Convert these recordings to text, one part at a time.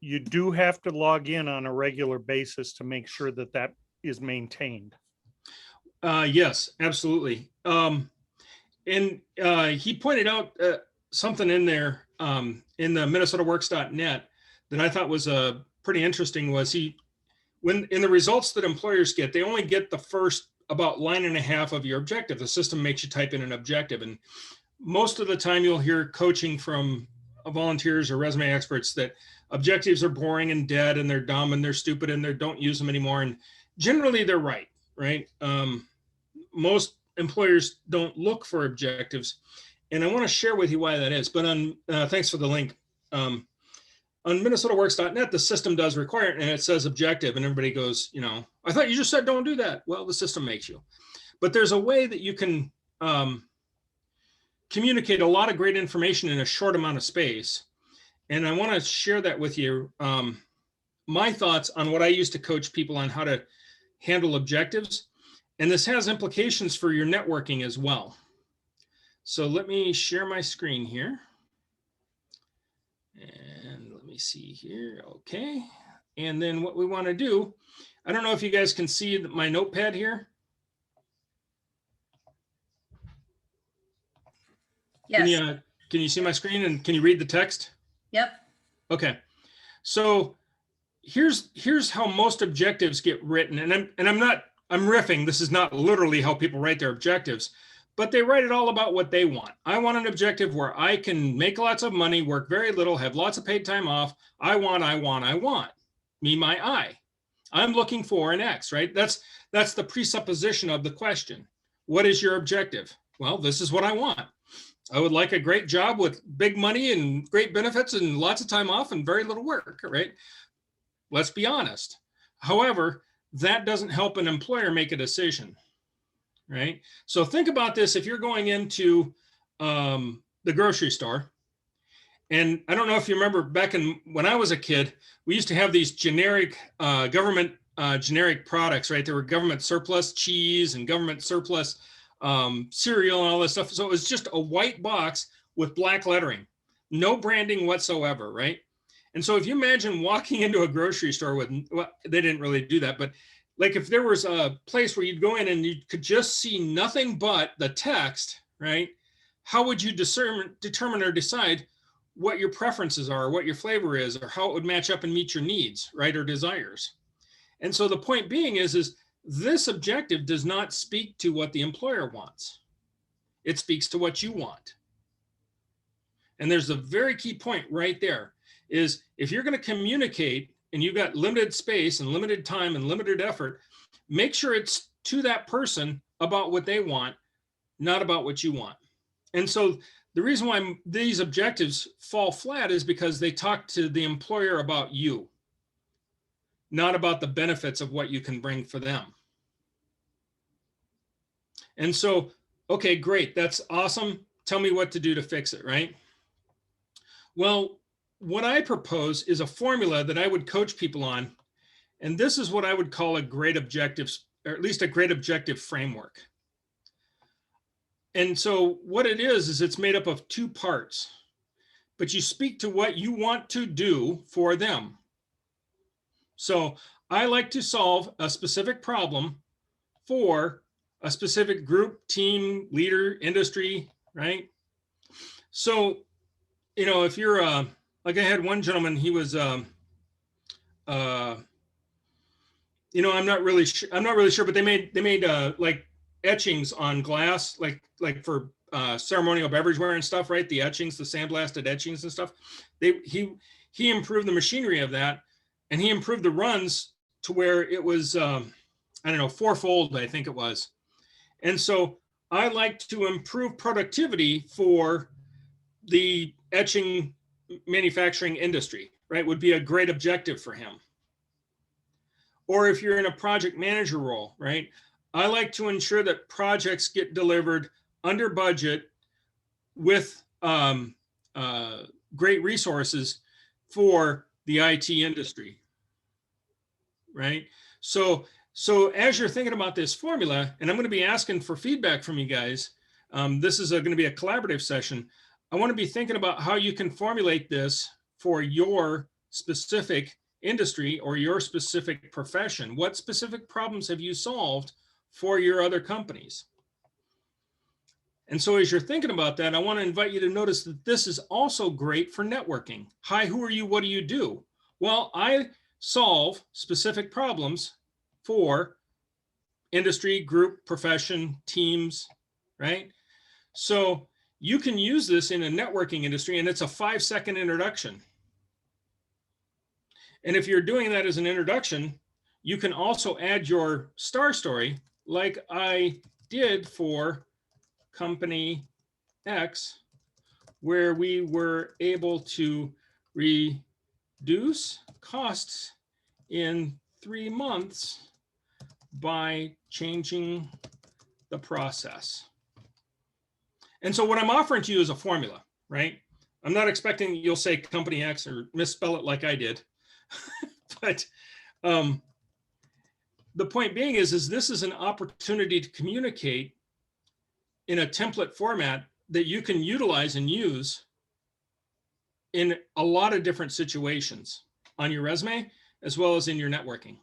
you do have to log in on a regular basis to make sure that that is maintained. Yes, absolutely. And he pointed out something in there in the minnesotaworks.net that I thought was pretty interesting. Was when in the results that employers get, they only get the first about line and a half of your objective. The system makes you type in an objective, and most of the time you'll hear coaching from volunteers or resume experts that objectives are boring and dead and they're dumb and they're stupid and they don't use them anymore. And generally they're right? Most employers don't look for objectives. And I want to share with you why that is. But thanks for the link. On minnesotaworks.net, the system does require it, and it says objective, and everybody goes, I thought you just said don't do that. Well, the system makes you. But there's a way that you can communicate a lot of great information in a short amount of space. And I want to share that with you. My thoughts on what I used to coach people on how to handle objectives. And this has implications for your networking as well. So let me share my screen here. And let me see here. Okay. And then what we want to do, I don't know if you guys can see my notepad here. Yes. Can you see my screen and can you read the text? Yep. Okay. So here's how most objectives get written. I'm riffing. This is not literally how people write their objectives, but they write it all about what they want. I want an objective where I can make lots of money, work very little, have lots of paid time off. I want. Me, my, I. I'm looking for an X, right? That's the presupposition of the question. What is your objective? Well, this is what I want. I would like a great job with big money and great benefits and lots of time off and very little work, right? Let's be honest. However, that doesn't help an employer make a decision, right? So think about this. If you're going into the grocery store, and I don't know if you remember back when I was a kid, we used to have these generic government generic products, right? There were government surplus cheese and government surplus cereal and all this stuff. So it was just a white box with black lettering, no branding whatsoever, right? And so if you imagine walking into a grocery store with, well, they didn't really do that, but like if there was a place where you'd go in and you could just see nothing but the text, right? How would you determine or decide what your preferences are, or what your flavor is, or how it would match up and meet your needs, right? Or desires. And so the point being is this objective does not speak to what the employer wants. It speaks to what you want. And there's a very key point right there is if you're going to communicate and you've got limited space and limited time and limited effort, make sure it's to that person about what they want, not about what you want. And so the reason why these objectives fall flat is because they talk to the employer about you, not about the benefits of what you can bring for them. And so, okay, great. That's awesome. Tell me what to do to fix it, right? Well, what I propose is a formula that I would coach people on. And this is what I would call a great objectives, or at least a great objective framework. And so what it is it's made up of two parts, but you speak to what you want to do for them. So I like to solve a specific problem for a specific group, team, leader, industry, right? So, if you're like I had one gentleman, he was, I'm not really sure, but they made like etchings on glass, like for ceremonial beverageware and stuff, right? The etchings, the sandblasted etchings and stuff. He improved the machinery of that, and he improved the runs to where it was, fourfold, I think it was. And so I like to improve productivity for the etching manufacturing industry, right? Would be a great objective for him. Or if you're in a project manager role, right? I like to ensure that projects get delivered under budget with great resources for the IT industry, right? So as you're thinking about this formula, and I'm going to be asking for feedback from you guys, this is going to be a collaborative session. I want to be thinking about how you can formulate this for your specific industry or your specific profession? What specific problems have you solved for your other companies? And so as you're thinking about that, I want to invite you to notice that this is also great for networking. Hi, who are you? What do you do? Well, I solve specific problems for industry, group, profession, teams, right? So you can use this in a networking industry, and it's a 5-second introduction. And if you're doing that as an introduction, you can also add your star story like I did for Company X, where we were able to reduce costs in 3 months by changing the process. And so what I'm offering to you is a formula, right? I'm not expecting you'll say Company X or misspell it like I did. But the point being is this is an opportunity to communicate in a template format that you can utilize and use in a lot of different situations on your resume, as well as in your networking.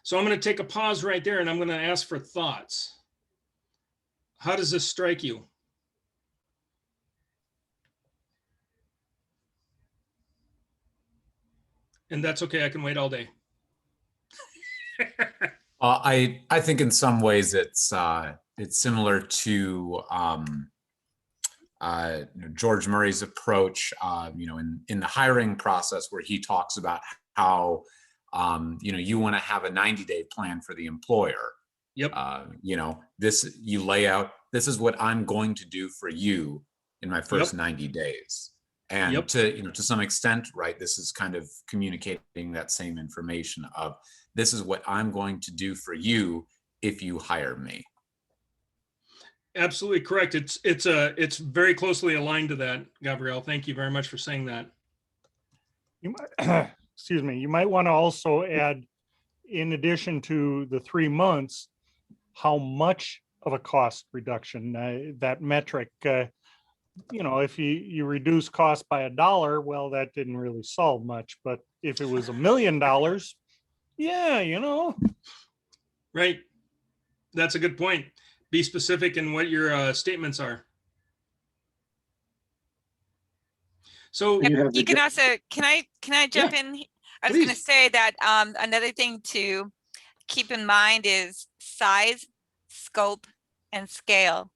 So I'm going to take a pause right there, and I'm going to ask for thoughts. How does this strike you? And that's okay. I can wait all day. I think in some ways it's similar to George Murray's approach, in the hiring process, where he talks about how you want to have a 90-day plan for the employer. Yep. This you lay out. This is what I'm going to do for you in my first 90 days. And to some extent, right, this is kind of communicating that same information of this is what I'm going to do for you if you hire me. Absolutely correct. It's very closely aligned to that, Gabrielle. Thank you very much for saying that. You might, excuse me, you might want to also add, in addition to the 3 months, how much of a cost reduction, that metric, if you reduce cost by $1, well, that didn't really solve much. But if it was $1 million, yeah, Right. That's a good point. Be specific in what your statements are. So You can also, can I jump in? I was going to please. say that another thing to keep in mind is size, scope, and scale.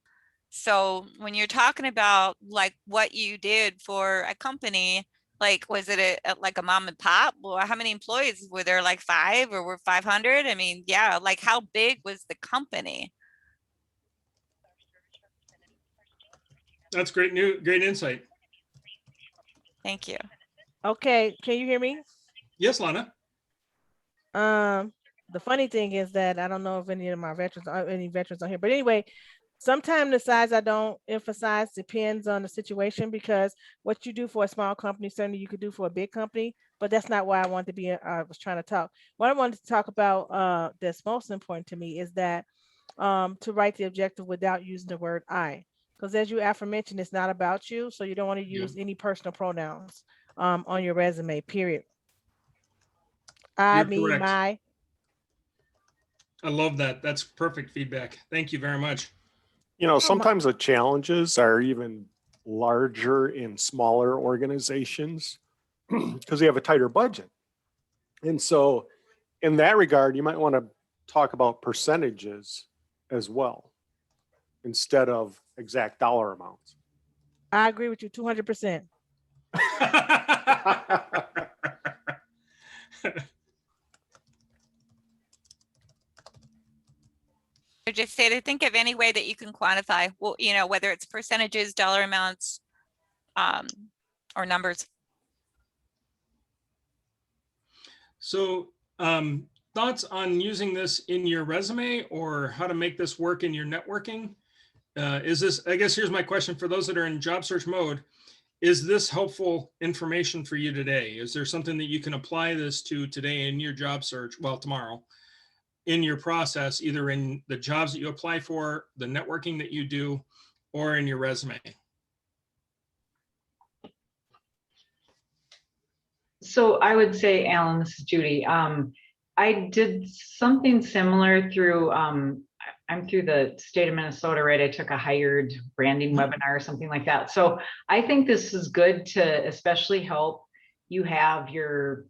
So when you're talking about like what you did for a company, like was it like a mom and pop? Well, how many employees were there? Like 5 or were 500? I mean, yeah, like how big was the company? That's great insight. Thank you. Okay, can you hear me? Yes, Lana. The funny thing is that I don't know if any veterans on here, but anyway, sometimes the size I don't emphasize depends on the situation, because what you do for a small company, certainly you could do for a big company, but that's not why I wanted to be, I was trying to talk. What I wanted to talk about that's most important to me is that to write the objective without using the word I, because as you aforementioned, it's not about you. So you don't want to use any personal pronouns on your resume, period. I, me, correct. my. I love that. That's perfect feedback. Thank you very much. Sometimes the challenges are even larger in smaller organizations because they have a tighter budget. And so in that regard, you might want to talk about percentages as well, instead of exact dollar amounts. I agree with you 200%. Just say to think of any way that you can quantify, well, whether it's percentages, dollar amounts, or numbers. So thoughts on using this in your resume or how to make this work in your networking? I guess here's my question for those that are in job search mode. Is this helpful information for you today? Is there something that you can apply this to today in your job search, well, tomorrow, in your process, either in the jobs that you apply for, the networking that you do, or in your resume? So I would say, Alan, this is Judy. I did something similar through, I'm through the state of Minnesota, right? I took a hired branding webinar or something like that. So I think this is good to especially help you have your,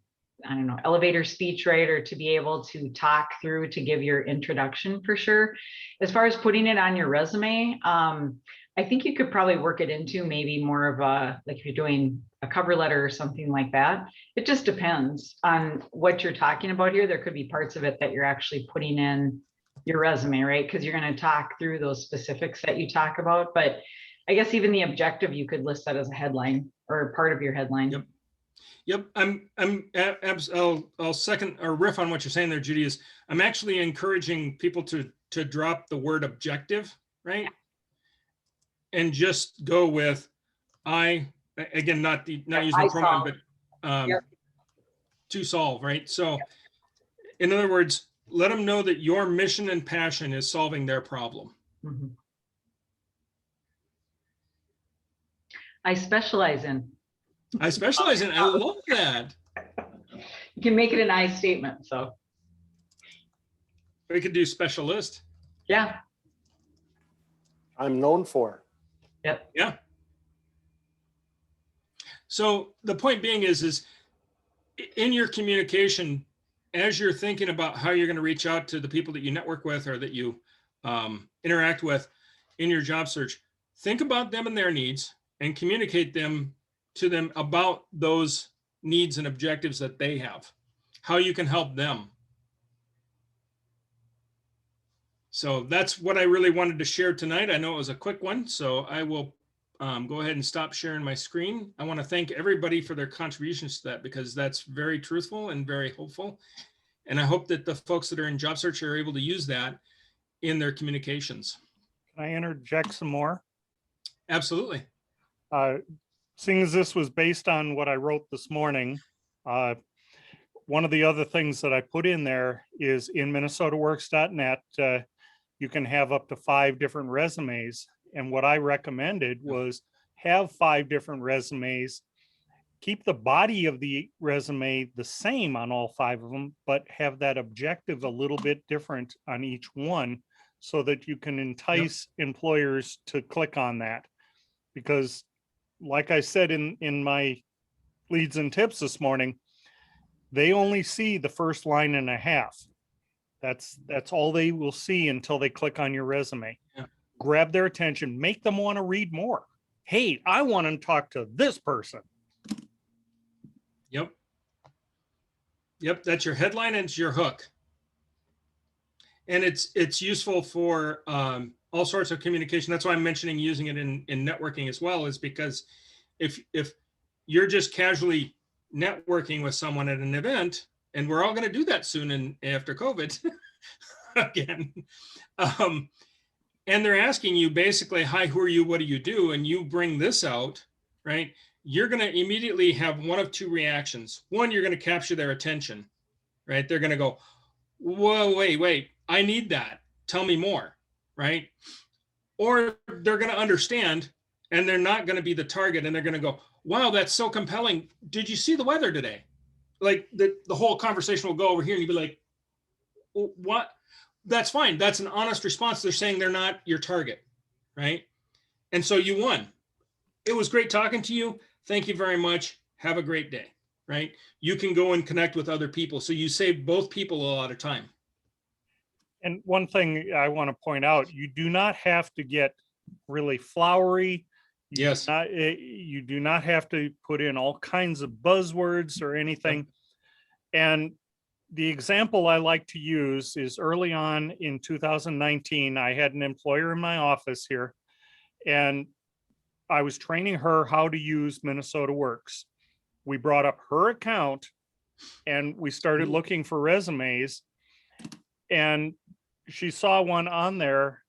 I don't know, elevator speech, right? Or to be able to talk through to give your introduction for sure. As far as putting it on your resume, I think you could probably work it into maybe more of a, like if you're doing a cover letter or something like that. It just depends on what you're talking about here. There could be parts of it that you're actually putting in your resume, right? Because you're going to talk through those specifics that you talk about. But I guess even the objective, you could list that as a headline or part of your headline. Yep. Yep, I'll second or riff on what you're saying there, Judy. Is I'm actually encouraging people to drop the word objective, right? Yeah. And just go with again, not using the pronoun, but yep. To solve, right? So, yep. In other words, let them know that your mission and passion is solving their problem. Mm-hmm. I specialize in. I love that. You can make it an I statement, so. We could do specialist. Yeah. I'm known for. Yep. Yeah. So the point being is in your communication, as you're thinking about how you're going to reach out to the people that you network with or that you interact with in your job search, think about them and their needs and communicate to them about those needs and objectives that they have, how you can help them. So that's what I really wanted to share tonight. I know it was a quick one, so I will go ahead and stop sharing my screen. I want to thank everybody for their contributions to that because that's very truthful and very hopeful. And I hope that the folks that are in job search are able to use that in their communications. Can I interject some more? Absolutely. Seeing as this was based on what I wrote this morning, one of the other things that I put in there is in minnesotaworks.net, you can have up to 5 different resumes. And what I recommended was have 5 different resumes, keep the body of the resume the same on all 5 of them, but have that objective a little bit different on each one so that you can entice employers to click on that. Because like I said in my leads and tips this morning, they only see the first line and a half. That's all they will see until they click on your resume. Yeah. Grab their attention, make them want to read more. Hey, I want to talk to this person. Yep. Yep, that's your headline and it's your hook. And it's useful for all sorts of communication. That's why I'm mentioning using it in networking as well, is because if you're just casually networking with someone at an event, and we're all going to do that soon and after COVID again, and they're asking you basically, hi, who are you? What do you do? And you bring this out, right? You're going to immediately have one of 2 reactions. One, you're going to capture their attention, right? They're going to go, whoa, wait, I need that. Tell me more, right? Or they're going to understand and they're not going to be the target and they're going to go, wow, that's so compelling. Did you see the weather today? Like the whole conversation will go over here and you'll be like, what? That's fine. That's an honest response. They're saying they're not your target, right? And so you won. It was great talking to you. Thank you very much. Have a great day, right? You can go and connect with other people. So you save both people a lot of time. And one thing I want to point out, you do not have to get really flowery. Yes. You do not have to put in all kinds of buzzwords or anything. And the example I like to use is early on in 2019, I had an employer in my office here, and I was training her how to use Minnesota Works. We brought up her account and we started looking for resumes, and she saw one on there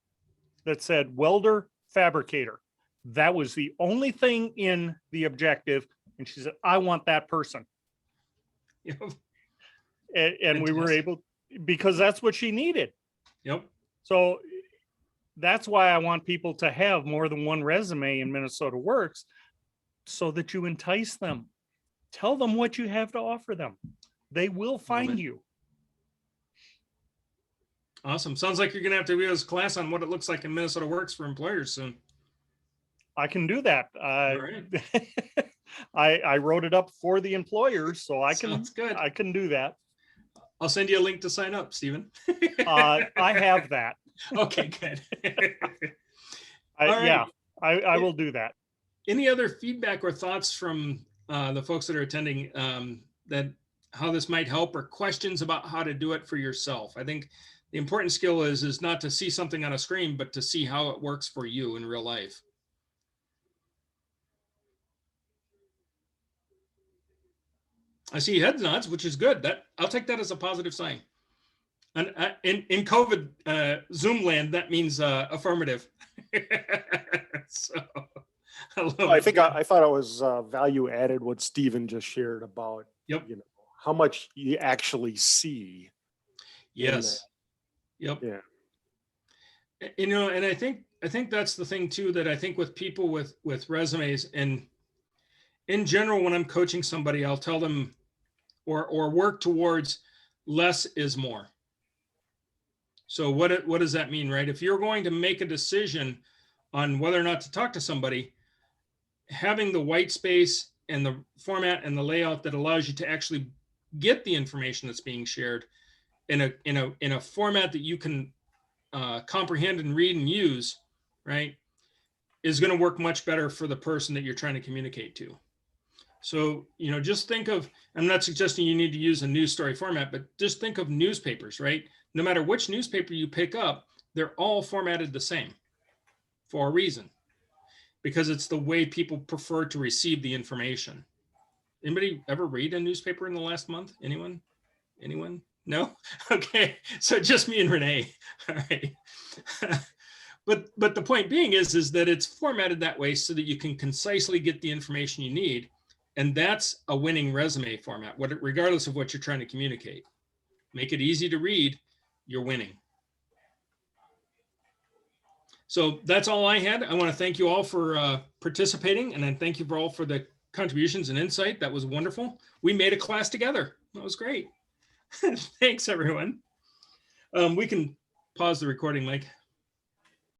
that said welder fabricator. That was the only thing in the objective. And she said, I want that person. Yep. And we were able, because that's what she needed. Yep. So that's why I want people to have more than one resume in Minnesota Works, so that you entice them. Tell them what you have to offer them. They will find it. you. Awesome. Sounds like you're going to have to give us a class on what it looks like in Minnesota Works for employers soon. I can do that. All right. I wrote it up for the employers, so I Sounds good. I can do that. I'll send you a link to sign up, Stephen. I have that. Okay, good. I, All right. Yeah, I will do that. Any other feedback or thoughts from the folks that are attending that how this might help, or questions about how to do it for yourself? I think the important skill is not to see something on a screen, but to see how it works for you in real life. I see head nods, which is good. That I'll take that as a positive sign. And in COVID Zoom land, that means affirmative. So I love I it. think I thought it was value added what Stephen just shared about, Yep. you know, how much you actually see. Yes. Yep. Yeah. You know, and I think that's the thing too, that I think with people with resumes, and in general, when I'm coaching somebody, I'll tell them or work towards less is more. So what does that mean, right? If you're going to make a decision on whether or not to talk to somebody, having the white space and the format and the layout that allows you to actually get the information that's being shared in a format that you can comprehend and read and use, right, is going to work much better for the person that you're trying to communicate to. So, you know, just think of, I'm not suggesting you need to use a news story format, but just think of newspapers, right? No matter which newspaper you pick up, they're all formatted the same for a reason, because it's the way people prefer to receive the information. Anybody ever read a newspaper in the last month? Anyone? No? Okay. So just me and Renee. All right. But the point being is that it's formatted that way so that you can concisely get the information you need. And that's a winning resume format, regardless of what you're trying to communicate. Make it easy to read, you're winning. So that's all I had. I want to thank you all for participating, and then thank you all for the contributions and insight. That was wonderful. We made a class together. That was great. Thanks, everyone. We can pause the recording, Mike.